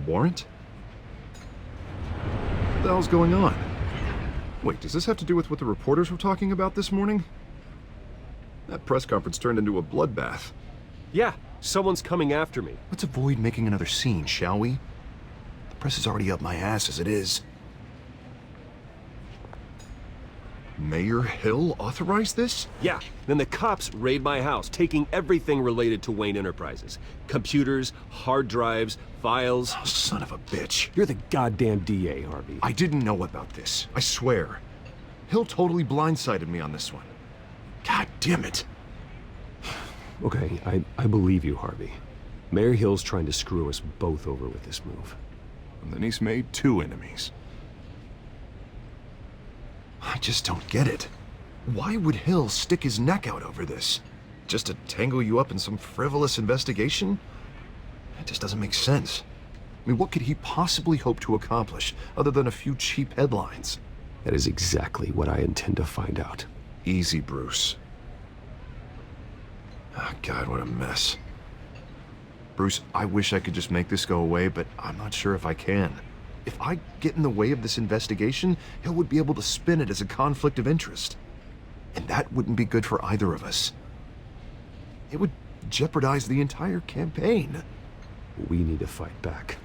warrant? What the hell's going on? Wait, does this have to do with what the reporters were talking about this morning? That press conference turned into a bloodbath. Yeah, someone's coming after me. Let's avoid making another scene, shall we? The press is already up my ass as it is. Mayor Hill authorized this? Yeah, then the cops raid my house, taking everything related to Wayne Enterprises. Computers, hard drives, files. Oh, son of a bitch. You're the goddamn DA, Harvey. I didn't know about this. I swear. Hill totally blindsided me on this one. God damn it. Okay, I believe you, Harvey. Mayor Hill's trying to screw us both over with this move. And then he's made 2 enemies. I just don't get it. Why would Hill stick his neck out over this? Just to tangle you up in some frivolous investigation? That just doesn't make sense. I mean, what could he possibly hope to accomplish other than a few cheap headlines? That is exactly what I intend to find out. Easy, Bruce. Oh, God, what a mess. Bruce, I wish I could just make this go away, but I'm not sure if I can. If I get in the way of this investigation, Hill would be able to spin it as a conflict of interest. And that wouldn't be good for either of us. It would jeopardize the entire campaign. We need to fight back.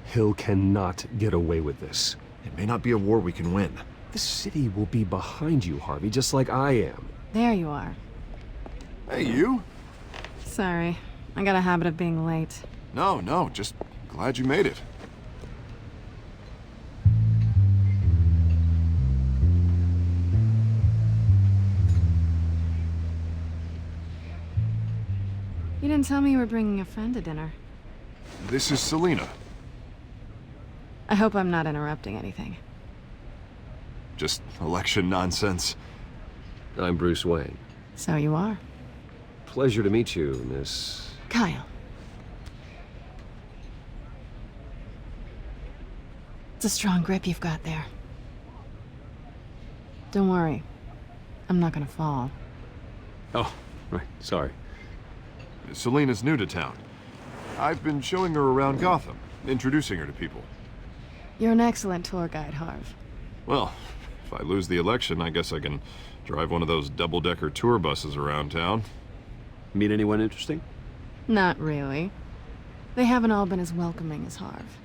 Hill cannot get away with this. It may not be a war we can win. The city will be behind you, Harvey, just like I am. There you are. Hey, you? Sorry. I got a habit of being late. No, just glad you made it. You didn't tell me you were bringing a friend to dinner. This is Selena. I hope I'm not interrupting anything. Just election nonsense. I'm Bruce Wayne. So you are. Pleasure to meet you, Miss... Kyle. It's a strong grip you've got there. Don't worry. I'm not gonna fall. Oh, right, sorry. Selena's new to town. I've been showing her around Gotham, introducing her to people. You're an excellent tour guide, Harv. Well, if I lose the election, I guess I can drive one of those double-decker tour buses around town. Meet anyone interesting? Not really. They haven't all been as welcoming as Harv.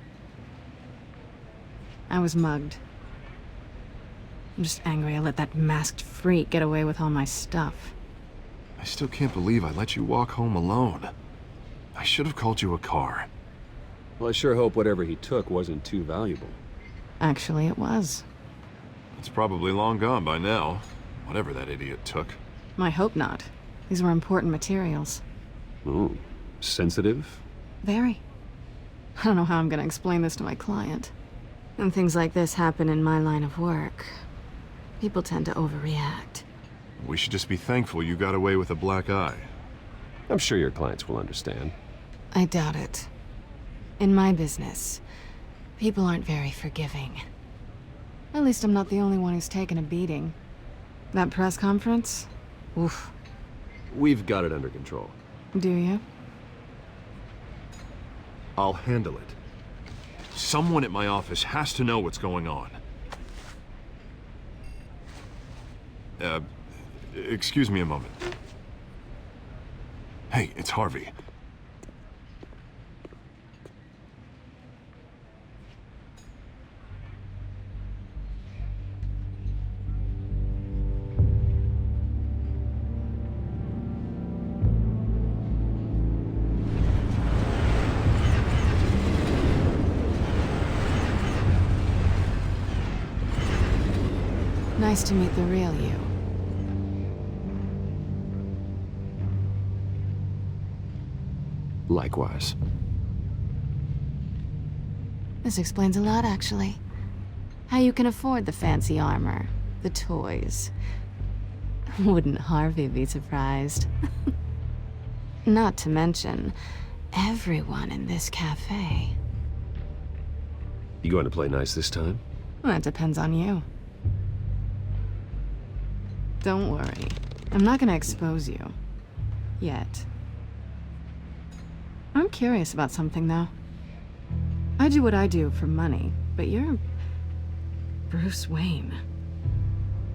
I was mugged. I'm just angry I let that masked freak get away with all my stuff. I still can't believe I let you walk home alone. I should have called you a car. Well, I sure hope whatever he took wasn't too valuable. Actually, it was. It's probably long gone by now, whatever that idiot took. I hope not. These were important materials. Ooh, sensitive? Very. I don't know how I'm gonna explain this to my client. When things like this happen in my line of work, people tend to overreact. We should just be thankful you got away with a black eye. I'm sure your clients will understand. I doubt it. In my business, people aren't very forgiving. At least I'm not the only one who's taken a beating. That press conference? Oof. We've got it under control. Do you? I'll handle it. Someone at my office has to know what's going on. Excuse me a moment. Hey, it's Harvey. Nice to meet the real you. Likewise. This explains a lot, actually. How you can afford the fancy armor, the toys. Wouldn't Harvey be surprised? Not to mention, everyone in this cafe. You going to play nice this time? Well, that depends on you. Don't worry. I'm not gonna expose you. Yet. I'm curious about something, though. I do what I do for money, but you're Bruce Wayne.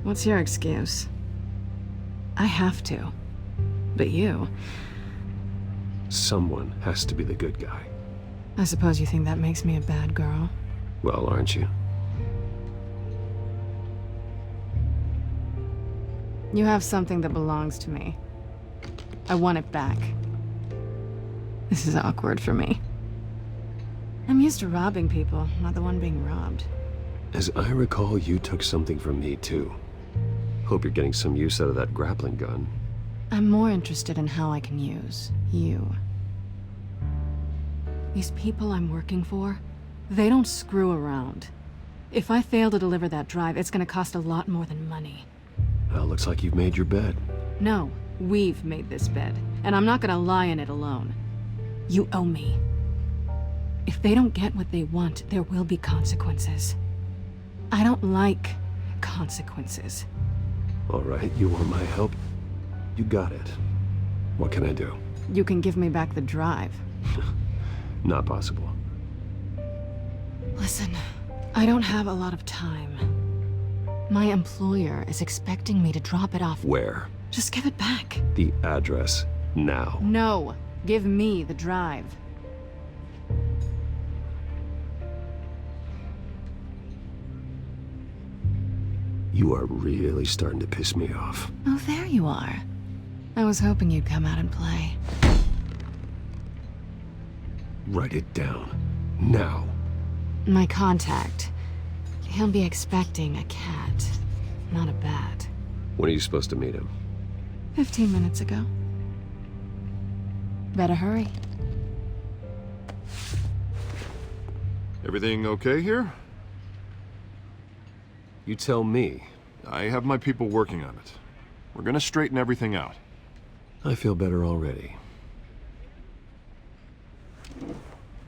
What's your excuse? I have to. But you... Someone has to be the good guy. I suppose you think that makes me a bad girl? Well, aren't you? You have something that belongs to me. I want it back. This is awkward for me. I'm used to robbing people, not the one being robbed. As I recall, you took something from me, too. Hope you're getting some use out of that grappling gun. I'm more interested in how I can use you. These people I'm working for, they don't screw around. If I fail to deliver that drive, it's gonna cost a lot more than money. Well, looks like you've made your bed. No, we've made this bed, and I'm not gonna lie in it alone. You owe me. If they don't get what they want, there will be consequences. I don't like consequences. All right, you want my help? You got it. What can I do? You can give me back the drive. Not possible. Listen, I don't have a lot of time. My employer is expecting me to drop it off. Where? Just give it back. The address, now. No, give me the drive. You are really starting to piss me off. Oh, there you are. I was hoping you'd come out and play. Write it down. Now. My contact. He'll be expecting a cat, not a bat. When are you supposed to meet him? 15 minutes ago. Better hurry. Everything okay here? You tell me. I have my people working on it. We're gonna straighten everything out. I feel better already.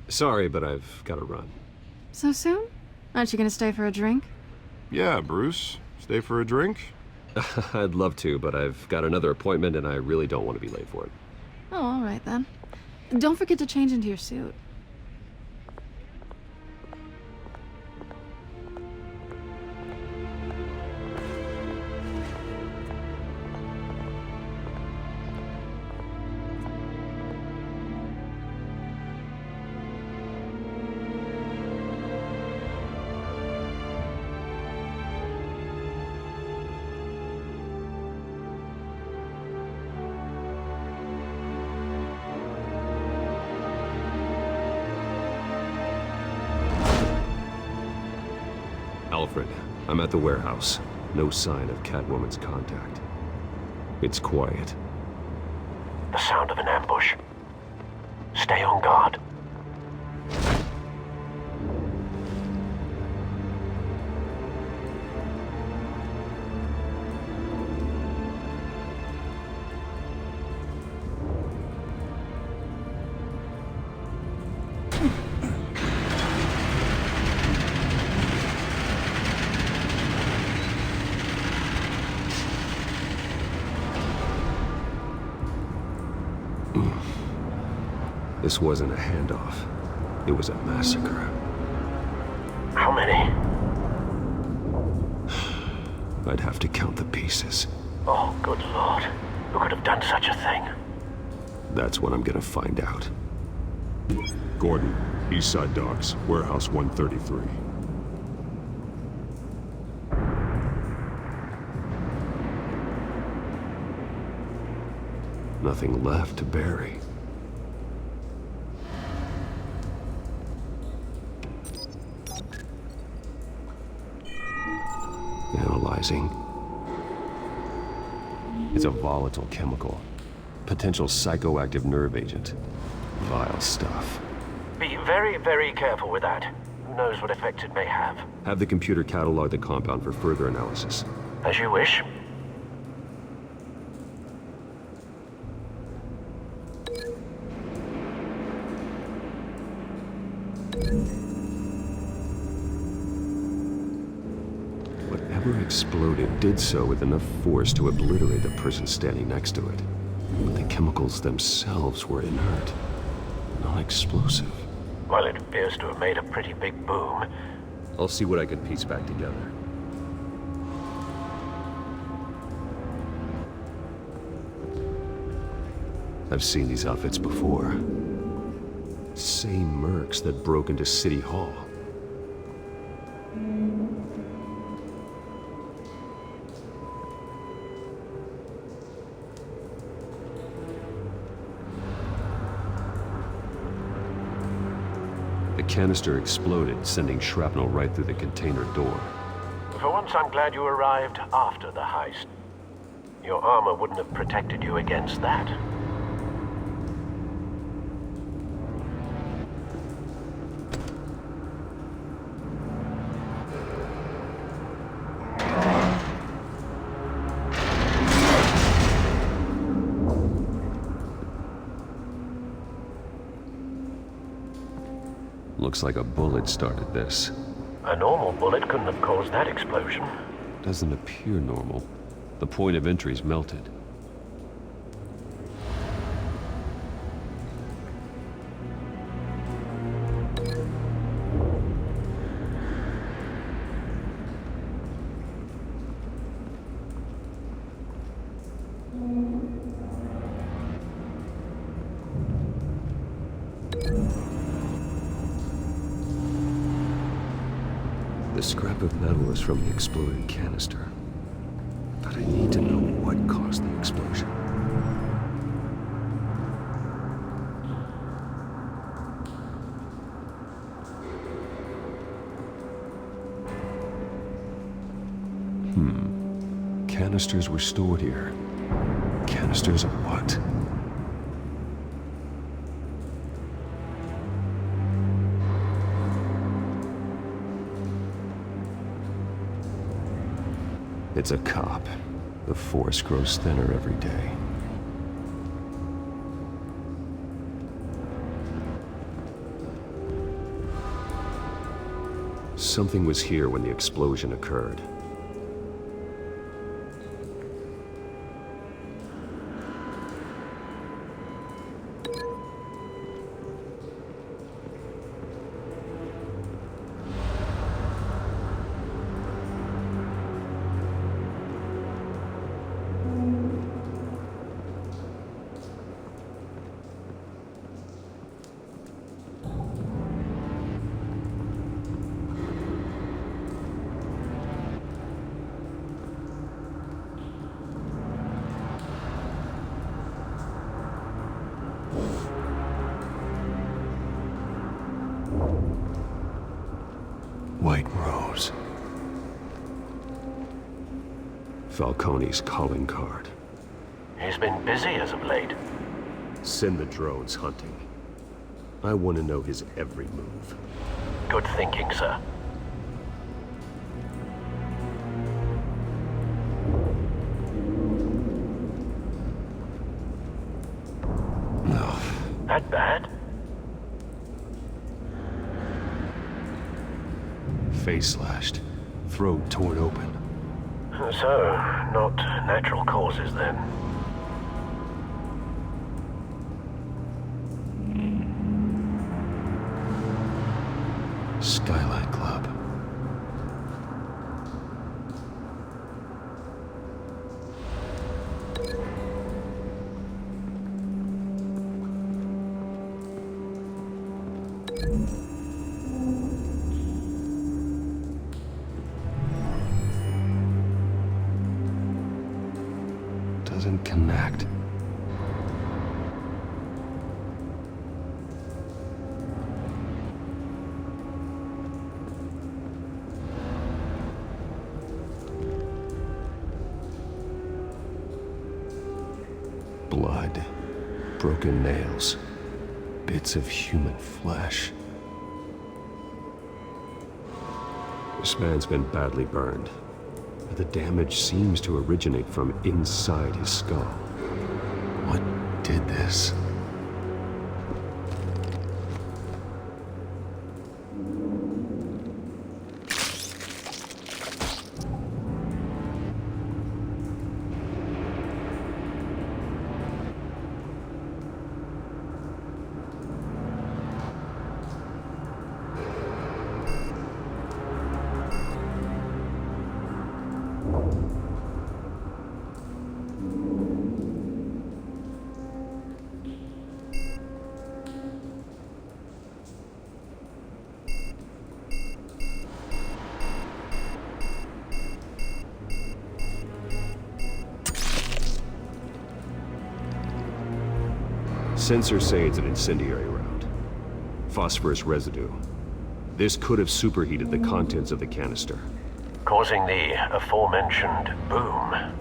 Sorry, but I've got to run. So soon? Aren't you gonna stay for a drink? Yeah, Bruce. Stay for a drink? I'd love to, but I've got another appointment and I really don't want to be late for it. Oh, all right then. Don't forget to change into your suit. Alfred, I'm at the warehouse. No sign of Catwoman's contact. It's quiet. The sound of an ambush. Stay on guard. This wasn't a handoff. It was a massacre. How many? I'd have to count the pieces. Oh, good lord. Who could have done such a thing? That's what I'm gonna find out. Gordon, Eastside Docks, Warehouse 133. Nothing left to bury. Analyzing. It's a volatile chemical. Potential psychoactive nerve agent. Vile stuff. Be very, very careful with that. Who knows what effect it may have. Have the computer catalog the compound for further analysis. As you wish. Whatever exploded did so with enough force to obliterate the person standing next to it. But the chemicals themselves were inert, non-explosive. Well, it appears to have made a pretty big boom. I'll see what I can piece back together. I've seen these outfits before. Same mercs that broke into City Hall. The canister exploded, sending shrapnel right through the container door. For once, I'm glad you arrived after the heist. Your armor wouldn't have protected you against that. Looks like a bullet started this. A normal bullet couldn't have caused that explosion. Doesn't appear normal. The point of entry's melted. The scrap of metal is from the exploded canister. But I need to know what caused the explosion. Canisters were stored here. Canisters of what? It's a cop. The force grows thinner every day. Something was here when the explosion occurred. White Rose. Falcone's calling card. He's been busy as of late. Send the drones hunting. I want to know his every move. Good thinking, sir. No. That bad? Face slashed. Throat torn open. So, not natural causes then. Skyline Club. Doesn't connect. Blood, broken nails, bits of human flesh. This man's been badly burned. The damage seems to originate from inside his skull. What did this? Sensors say it's an incendiary round. Phosphorus residue. This could have superheated the contents of the canister. Causing the aforementioned boom.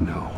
No.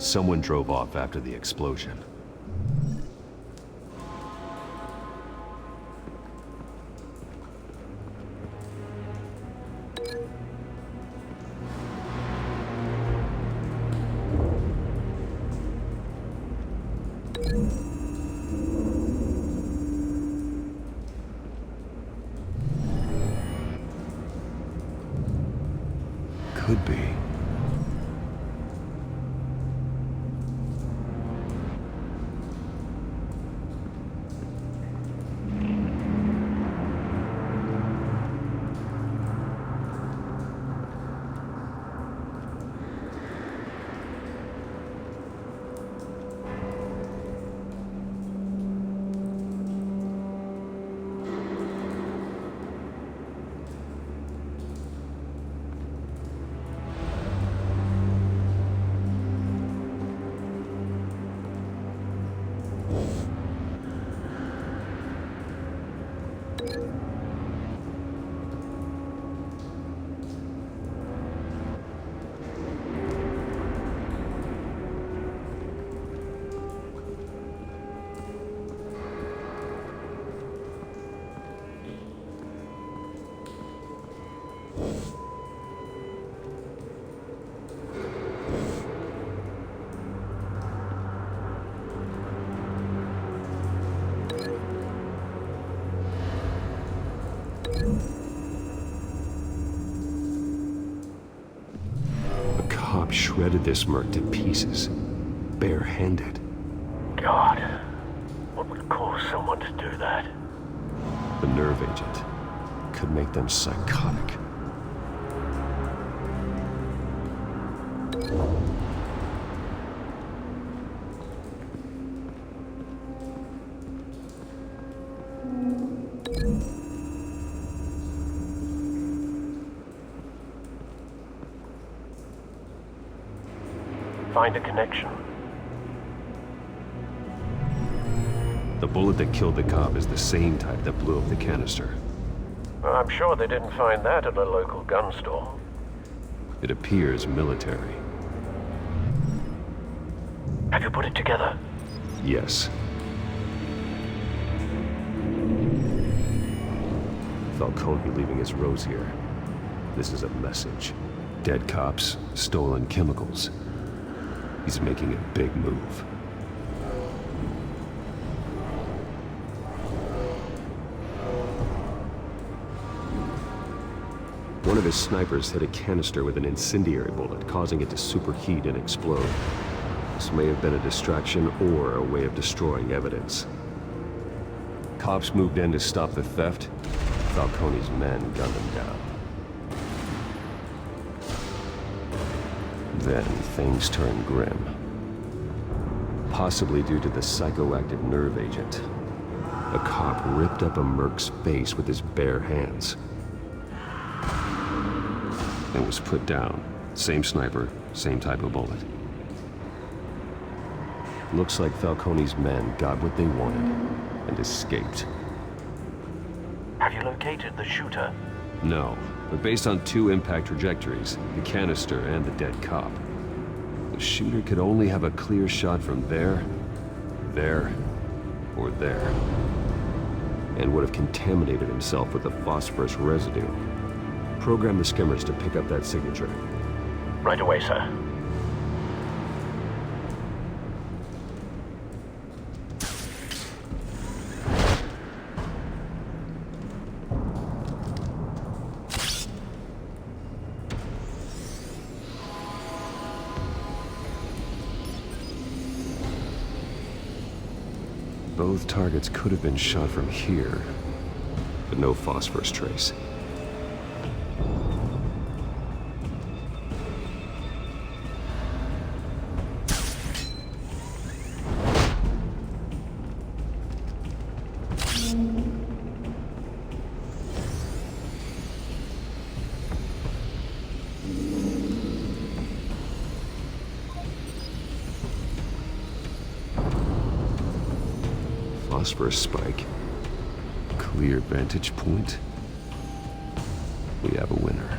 Someone drove off after the explosion. Could be. Shredded this merc to pieces, barehanded. God, what would cause someone to do that? The nerve agent could make them psychotic. Find a connection. The bullet that killed the cop is the same type that blew up the canister. I'm sure they didn't find that at a local gun store. It appears military. Have you put it together? Yes. Falcone leaving his rose here. This is a message. Dead cops, stolen chemicals. He's making a big move. One of his snipers hit a canister with an incendiary bullet, causing it to superheat and explode. This may have been a distraction or a way of destroying evidence. Cops moved in to stop the theft. Falcone's men gunned him down. Then things turned grim. Possibly due to the psychoactive nerve agent. A cop ripped up a merc's face with his bare hands. And was put down. Same sniper, same type of bullet. Looks like Falcone's men got what they wanted and escaped. Have you located the shooter? No, but based on two impact trajectories, the canister and the dead cop, the shooter could only have a clear shot from there, or there, and would have contaminated himself with the phosphorus residue. Program the skimmers to pick up that signature. Right away, sir. Both targets could have been shot from here, but no phosphorus trace. Phosphorus spike. Clear vantage point. We have a winner.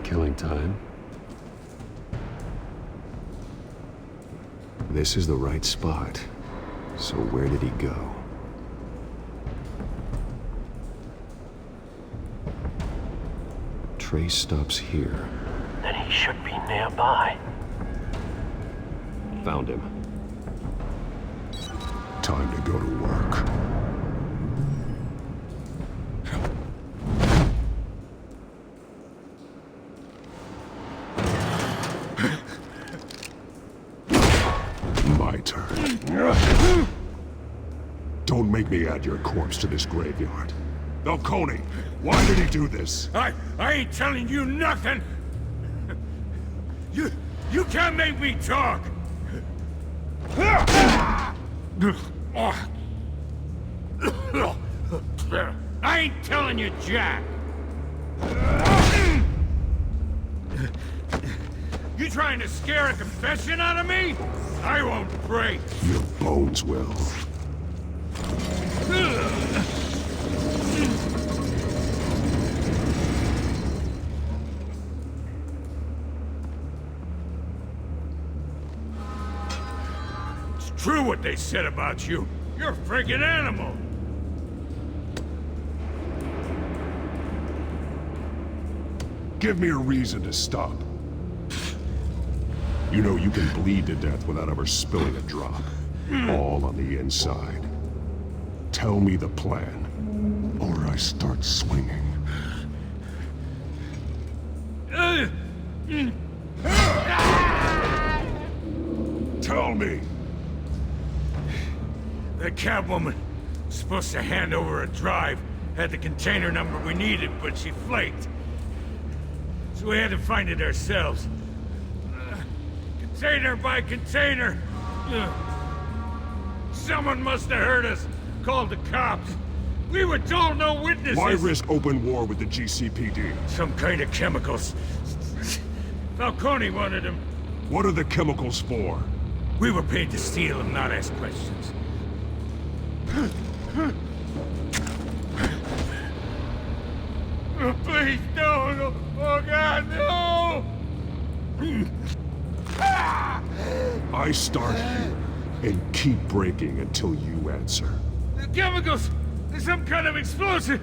Killing time. This is the right spot. So where did he go? Trace stops here. Then he should be nearby. Found him. Time to go to work. My turn. Don't make me add your corpse to this graveyard. Falcone, why did he do this? I ain't telling you nothing! You can't make me talk! I ain't telling you jack! You trying to scare a confession out of me? I won't break! Your bones will. True what they said about you. You're a freaking animal. Give me a reason to stop. You know you can bleed to death without ever spilling a drop. All on the inside. Tell me the plan, or I start swinging. Tell me! The cabwoman was supposed to hand over a drive, had the container number we needed, but she flaked. So we had to find it ourselves. Container by container. Someone must have heard us, called the cops. We were told no witnesses. Why risk open war with the GCPD? Some kind of chemicals. Falcone wanted them. What are the chemicals for? We were paid to steal them, not ask questions. Oh, please, no! Oh, God, no! I start here and keep breaking until you answer. The chemicals! There's some kind of explosive!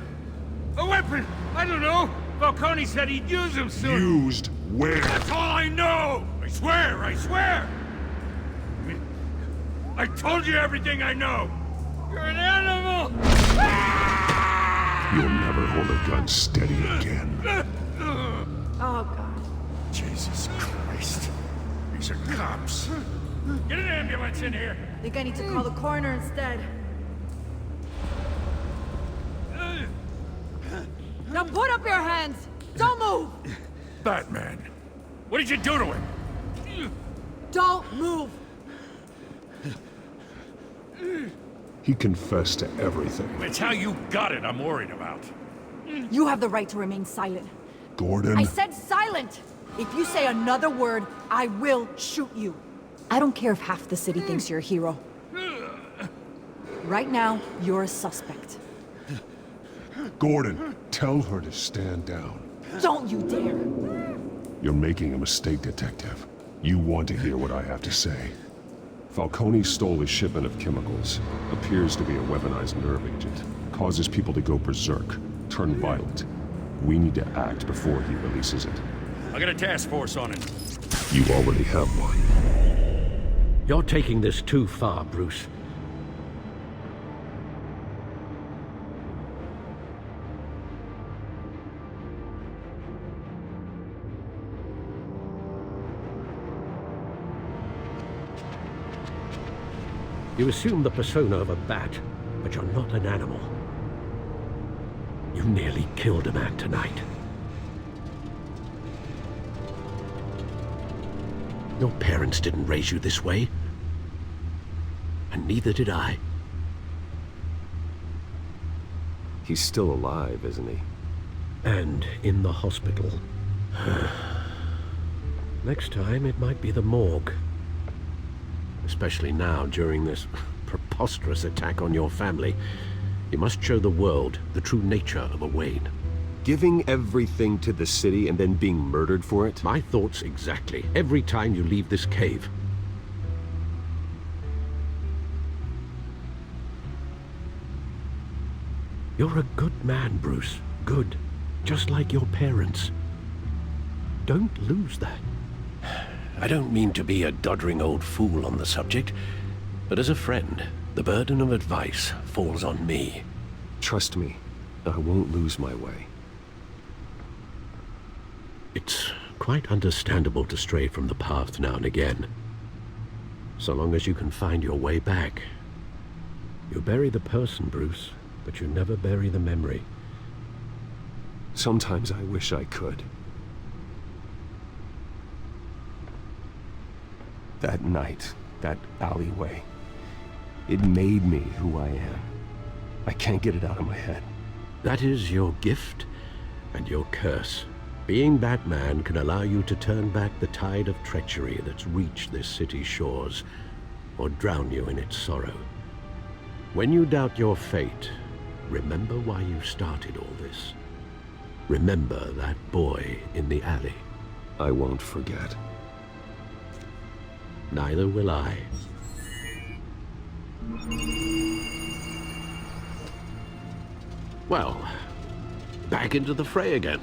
A weapon! I don't know! Falcone said he'd use them soon! Used Where? That's all I know! I swear, I swear! I told you everything I know! You're an animal! You'll never hold a gun steady again. Oh, God. Jesus Christ. These are cops. Get an ambulance in here! Think I need to call the coroner instead. Now put up your hands! Don't move! Batman, what did you do to him? Don't move! He confessed to everything. It's how you got it I'm worried about. You have the right to remain silent. Gordon? I said silent! If you say another word, I will shoot you. I don't care if half the city thinks you're a hero. Right now, you're a suspect. Gordon, tell her to stand down. Don't you dare! You're making a mistake, Detective. You want to hear what I have to say. Falcone stole a shipment of chemicals. Appears to be a weaponized nerve agent. Causes people to go berserk, turn violent. We need to act before he releases it. I got a task force on it. You already have one. You're taking this too far, Bruce. You assume the persona of a bat, but you're not an animal. You nearly killed a man tonight. Your parents didn't raise you this way. And neither did I. He's still alive, isn't he? And in the hospital. Next time, it might be the morgue. Especially now, during this preposterous attack on your family. You must show the world the true nature of a Wayne. Giving everything to the city and then being murdered for it? My thoughts exactly. Every time you leave this cave. You're a good man, Bruce. Good. Just like your parents. Don't lose that. I don't mean to be a doddering old fool on the subject, but as a friend, the burden of advice falls on me. Trust me, I won't lose my way. It's quite understandable to stray from the path now and again. So long as you can find your way back. You bury the person, Bruce, but you never bury the memory. Sometimes I wish I could. That night, that alleyway, it made me who I am. I can't get it out of my head. That is your gift and your curse. Being Batman can allow you to turn back the tide of treachery that's reached this city's shores, or drown you in its sorrow. When you doubt your fate, remember why you started all this. Remember that boy in the alley. I won't forget. Neither will I. Well, back into the fray again.